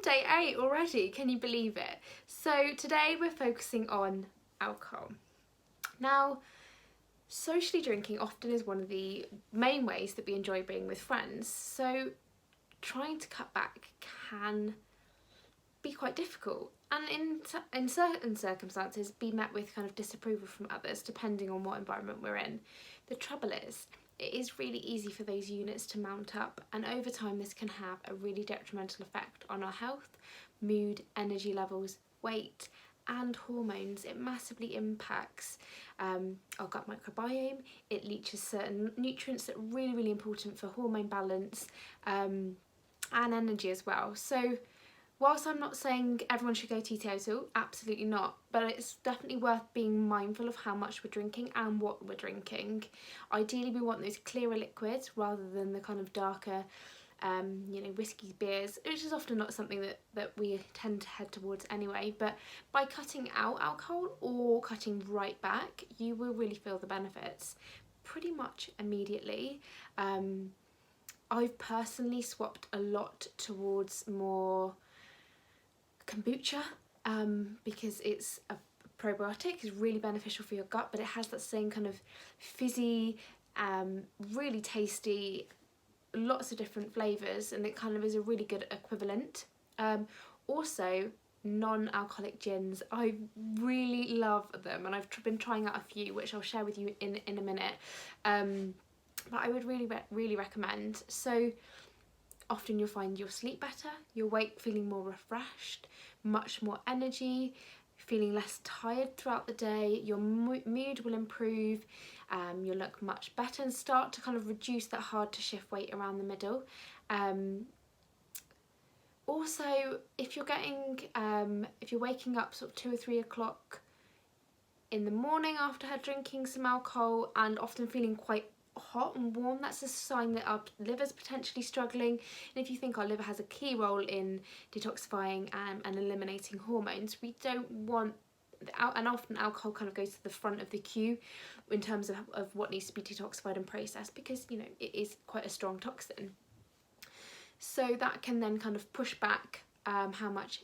day 8 already, can you believe it? So today we're focusing on alcohol. Now, socially drinking often is one of the main ways that we enjoy being with friends, so trying to cut back can be quite difficult, and in certain circumstances be met with kind of disapproval from others depending on what environment we're in. The trouble is, it is really easy for those units to mount up, and over time this can have a really detrimental effect on our health, mood, energy levels, weight and hormones. It massively impacts our gut microbiome. It leaches certain nutrients that are really important for hormone balance and energy as well. So whilst I'm not saying everyone should go teetotal, absolutely not, but it's definitely worth being mindful of how much we're drinking and what we're drinking. Ideally we want those clearer liquids rather than the kind of darker whiskey, beers, which is often not something that we tend to head towards anyway. But by cutting out alcohol or cutting right back, you will really feel the benefits pretty much immediately. I've personally swapped a lot towards more kombucha because it's a probiotic, is really beneficial for your gut, but it has that same kind of fizzy, really tasty, lots of different flavours, and it kind of is a really good equivalent. Also, non-alcoholic gins, I really love them, and I've been trying out a few which I'll share with you in a minute, but I would really recommend. So often you'll find you'll sleep better, you'll wake feeling more refreshed, much more energy, feeling less tired throughout the day, your mood will improve, you'll look much better and start to kind of reduce that hard to shift weight around the middle. Also, if you're waking up sort of 2 or 3 o'clock in the morning after drinking some alcohol and often feeling quite hot and warm, that's a sign that our liver's potentially struggling. And if you think our liver has a key role in detoxifying and eliminating hormones, we don't want, and often alcohol kind of goes to the front of the queue in terms of what needs to be detoxified and processed, because it is quite a strong toxin. So that can then kind of push back how much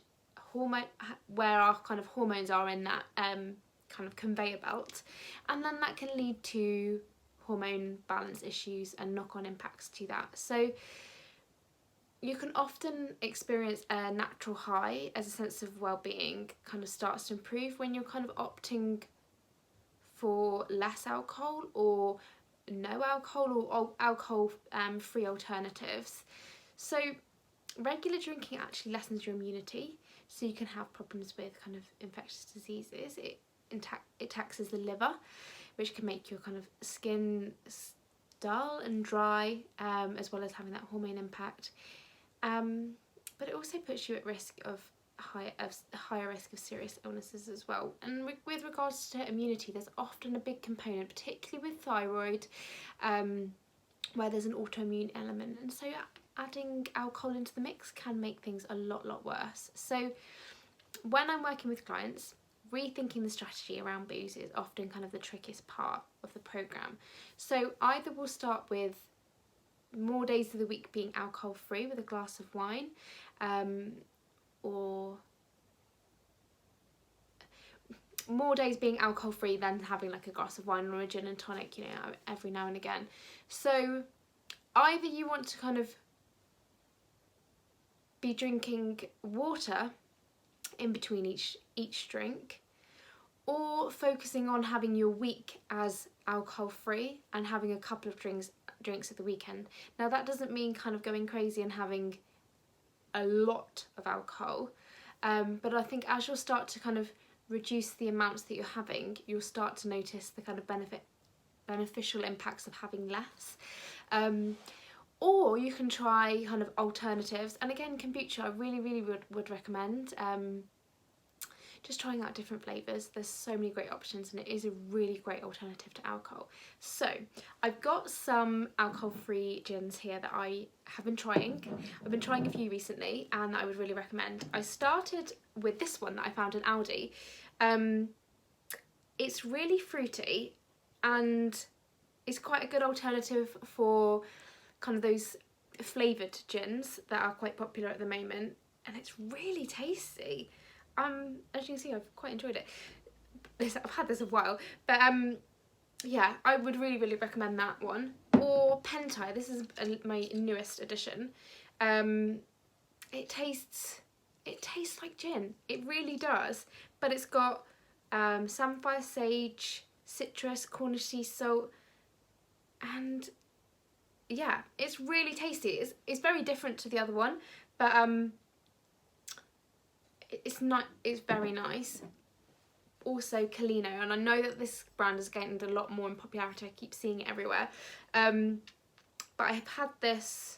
where our kind of hormones are in that kind of conveyor belt, and then that can lead to hormone balance issues and knock-on impacts to that. So you can often experience a natural high as a sense of well-being kind of starts to improve when you're kind of opting for less alcohol or no alcohol or alcohol free alternatives. So regular drinking actually lessens your immunity, so you can have problems with kind of infectious diseases. It taxes the liver, which can make your kind of skin dull and dry, as well as having that hormone impact. But it also puts you at risk of higher risk of serious illnesses as well. And with regards to immunity, there's often a big component, particularly with thyroid, where there's an autoimmune element, and so adding alcohol into the mix can make things a lot worse. So when I'm working with clients, rethinking the strategy around booze is often kind of the trickiest part of the programme. So either we'll start with more days of the week being alcohol free with a glass of wine, or more days being alcohol free than having like a glass of wine or a gin and tonic, every now and again. So either you want to kind of be drinking water in between each drink, or focusing on having your week as alcohol free and having a couple of drinks at the weekend. Now that doesn't mean kind of going crazy and having a lot of alcohol, but I think as you'll start to kind of reduce the amounts that you're having, you'll start to notice the kind of beneficial impacts of having less. Or you can try kind of alternatives, and again kombucha I really would recommend. Just trying out different flavours. There's so many great options, and it is a really great alternative to alcohol. So I've got some alcohol-free gins here that I have been trying. I've been trying a few recently, and I would really recommend. I started with this one that I found in Aldi. It's really fruity, and it's quite a good alternative for kind of those flavoured gins that are quite popular at the moment. and it's really tasty. As you can see, I've quite enjoyed it. I've had this a while, but yeah, I would really recommend that one. Or Pentai, this is my newest addition. It tastes like gin, it really does, but it's got samphire, sage, citrus, Cornish sea salt, and yeah, it's really tasty. It's very different to the other one, but it's very nice. Also Calino, and I know that this brand has gained a lot more in popularity. I keep seeing it everywhere, but I've had this,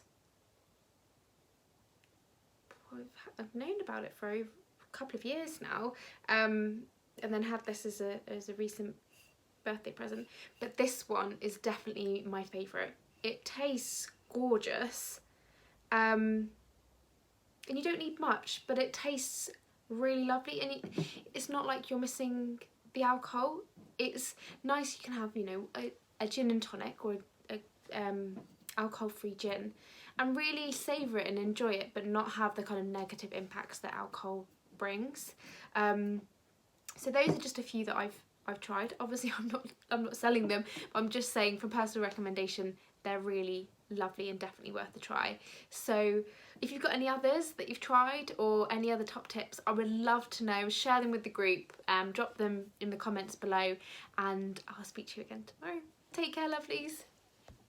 I've known about it for a couple of years now, and then had this as a recent birthday present. But this one is definitely my favourite. It tastes gorgeous, and you don't need much, but it tastes really lovely, and it's not like you're missing the alcohol. It's nice. You can have, you know, a gin and tonic, or a alcohol-free gin, and really savour it and enjoy it, but not have the kind of negative impacts that alcohol brings. So those are just a few that I've tried. Obviously I'm not selling them, but I'm just saying from personal recommendation, they're really lovely and definitely worth a try. So if you've got any others that you've tried, or any other top tips, I would love to know. Share them with the group, drop them in the comments below, and I'll speak to you again tomorrow. Take care, lovelies.